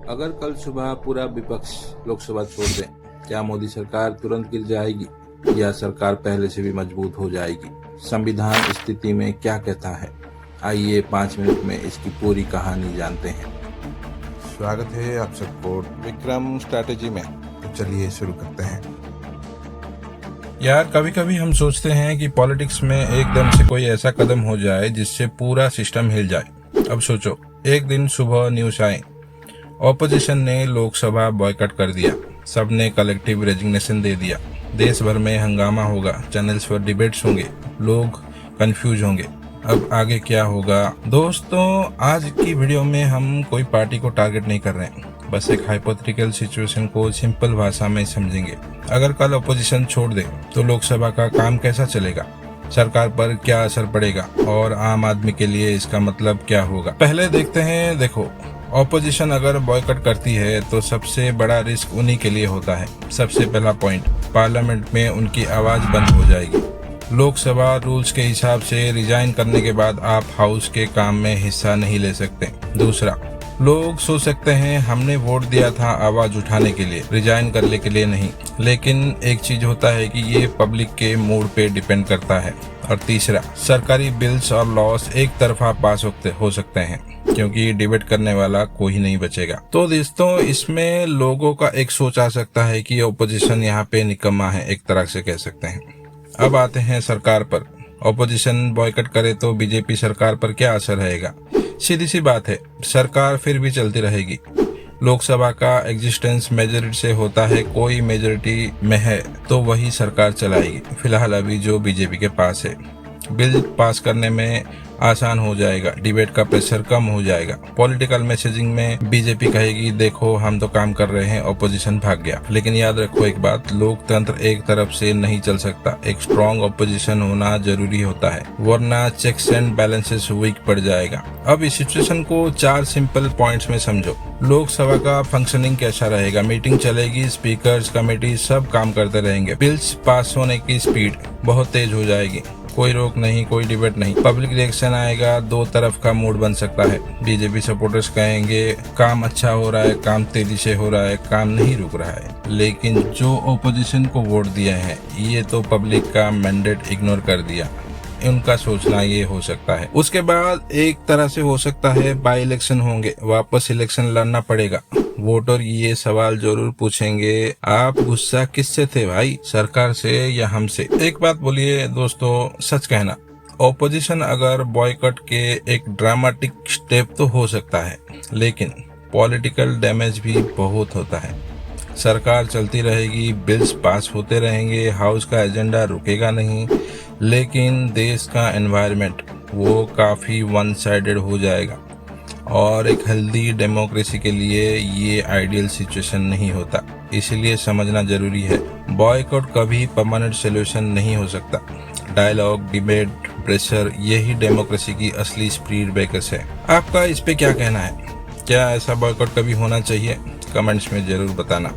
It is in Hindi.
अगर कल सुबह पूरा विपक्ष लोकसभा छोड़ दे, क्या मोदी सरकार तुरंत गिर जाएगी या सरकार पहले से भी मजबूत हो जाएगी? संविधान स्थिति में क्या कहता है? आइए 5 मिनट में इसकी पूरी कहानी जानते हैं। स्वागत है आप सबको विक्रम स्ट्रैटेजी में। तो चलिए शुरू करते हैं। यार, कभी कभी हम सोचते हैं कि पॉलिटिक्स में एकदम से कोई ऐसा कदम हो जाए जिससे पूरा सिस्टम हिल जाए। अब सोचो, एक दिन सुबह न्यूज आए, ऑपोजिशन ने लोकसभा बॉयकॉट कर दिया, सबने कलेक्टिव रेजिग्नेशन दे दिया, देश भर में हंगामा होगा, चैनल्स पर डिबेट्स होंगे, लोग कंफ्यूज होंगे। अब आगे क्या होगा? दोस्तों, आज की वीडियो में हम कोई पार्टी को टारगेट नहीं कर रहे हैं, बस एक हाइपोथेटिकल सिचुएशन को सिंपल भाषा में समझेंगे। अगर कल ऑपोजिशन छोड़ दे तो लोकसभा का काम कैसा चलेगा, सरकार पर क्या असर पड़ेगा और आम आदमी के लिए इसका मतलब क्या होगा? पहले देखते हैं। देखो, ऑपोजिशन अगर बॉयकॉट करती है तो सबसे बड़ा रिस्क उन्हीं के लिए होता है। सबसे पहला पॉइंट, पार्लियामेंट में उनकी आवाज बंद हो जाएगी। लोकसभा रूल्स के हिसाब से रिजाइन करने के बाद आप हाउस के काम में हिस्सा नहीं ले सकते। दूसरा, लोग सोच सकते हैं हमने वोट दिया था आवाज उठाने के लिए, रिजाइन करने के लिए नहीं। लेकिन एक चीज होता है कि ये पब्लिक के मूड पे डिपेंड करता है। और तीसरा, सरकारी बिल्स और लॉस एक तरफा पास हो सकते हैं क्योंकि डिबेट करने वाला कोई नहीं बचेगा। तो दोस्तों, इसमें लोगों का एक सोच आ सकता है कि ऑपोजिशन यहाँ पे निकम्मा है, एक तरह से कह सकते हैं। अब आते हैं सरकार पर। ऑपोजिशन बॉयकॉट करे तो बीजेपी सरकार पर क्या असर रहेगा? सीधी सी बात है, सरकार फिर भी चलती रहेगी। लोकसभा का एग्जिस्टेंस मेजॉरिटी से होता है, कोई मेजॉरिटी में है तो वही सरकार चलाएगी। फिलहाल अभी जो बीजेपी के पास है, बिल पास करने में आसान हो जाएगा, डिबेट का प्रेशर कम हो जाएगा। पॉलिटिकल मैसेजिंग में बीजेपी कहेगी देखो हम तो काम कर रहे हैं, ऑपोजिशन भाग गया। लेकिन याद रखो एक बात, लोकतंत्र एक तरफ से नहीं चल सकता, एक स्ट्रॉन्ग ऑपोजिशन होना जरूरी होता है, वरना चेक्स एंड बैलेंसेस वीक पड़ जाएगा। अब इस सिचुएशन को 4 सिंपल पॉइंट्स में समझो। लोकसभा का फंक्शनिंग कैसा रहेगा? मीटिंग चलेगी, स्पीकर्स, कमेटी सब काम करते रहेंगे, बिल्स पास होने की स्पीड बहुत तेज हो जाएगी, कोई रोक नहीं, कोई डिबेट नहीं। पब्लिक रिएक्शन आएगा, दो तरफ का मूड बन सकता है। बीजेपी सपोर्टर्स कहेंगे काम अच्छा हो रहा है, काम तेजी से हो रहा है, काम नहीं रुक रहा है। लेकिन जो ऑपोजिशन को वोट दिए हैं ये तो पब्लिक का मैंडेट इग्नोर कर दिया, उनका सोचना ये हो सकता है। उसके बाद एक तरह से हो सकता है बाई इलेक्शन होंगे, वापस इलेक्शन लड़ना पड़ेगा। वोटर ये सवाल जरूर पूछेंगे, आप गुस्सा किससे थे भाई, सरकार से या हमसे? एक बात बोलिए दोस्तों, सच कहना, ऑपोजिशन अगर बॉयकॉट के एक ड्रामेटिक स्टेप तो हो सकता है, लेकिन पॉलिटिकल डैमेज भी बहुत होता है। सरकार चलती रहेगी, बिल्स पास होते रहेंगे, हाउस का एजेंडा रुकेगा नहीं, लेकिन देश का एनवायरनमेंट वो काफी वन साइडेड हो जाएगा। और एक हेल्दी डेमोक्रेसी के लिए ये आइडियल सिचुएशन नहीं होता, इसलिए समझना जरूरी है। बॉयकॉट कभी परमानेंट सोल्यूशन नहीं हो सकता। डायलॉग, डिबेट, प्रेशर, यही डेमोक्रेसी की असली स्पीड ब्रेकर्स है। आपका इस पे क्या कहना है? क्या ऐसा बॉयकॉट कभी होना चाहिए? कमेंट्स में जरूर बताना।